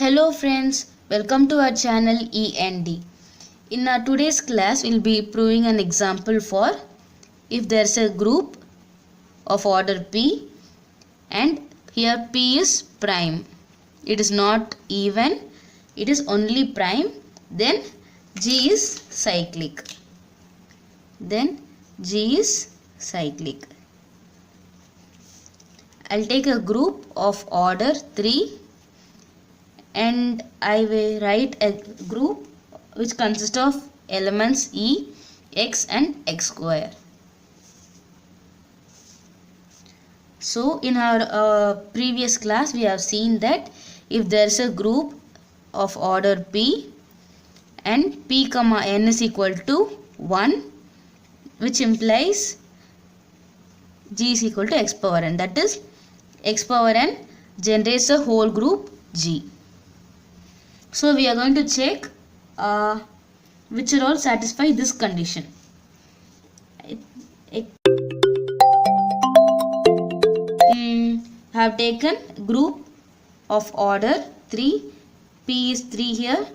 Hello friends, welcome to our channel END. In our today's class, we'll be proving an example for if there's a group of order P and here P is prime. It is not even, it is only prime. Then G is cyclic. I'll take a group of order 3 and I will write a group which consists of elements E, X and X square. So in our previous class we have seen that if there is a group of order P and P comma N is equal to 1, which implies G is equal to X power N, that is X power N generates a whole group G. So we are going to check which all satisfy this condition. Have taken group of order 3, P is 3 here,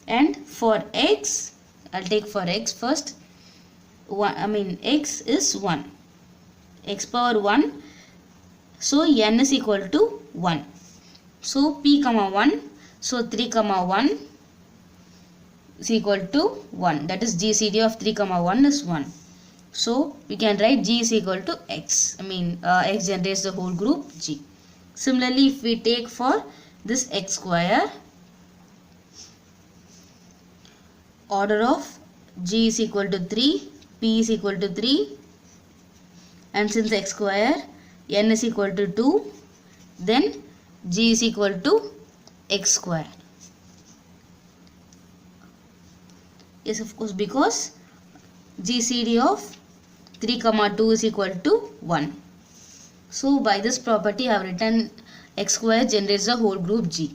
and for X, I'll take for X first, X is 1, X power 1, so N is equal to 1. So P comma 1, so 3 comma 1 is equal to 1, that is GCD of 3 comma 1 is 1. So we can write G is equal to X, X generates the whole group G. Similarly, if we take for this X square, order of G is equal to 3, P is equal to 3, and since X square N is equal to 2, then G is equal to X square. Yes, of course, because GCD of 3 comma 2 is equal to 1. So by this property I have written X square generates the whole group G.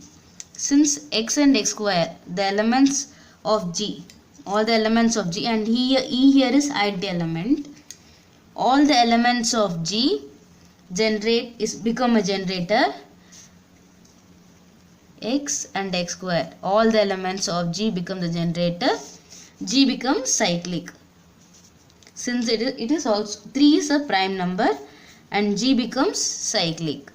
Since X and X square, the elements of G, all the elements of G, and E here is ith element, all the elements of G become a generator. X and X square, all the elements of G become the generator. G becomes cyclic. Since it is also 3 is a prime number and G becomes cyclic.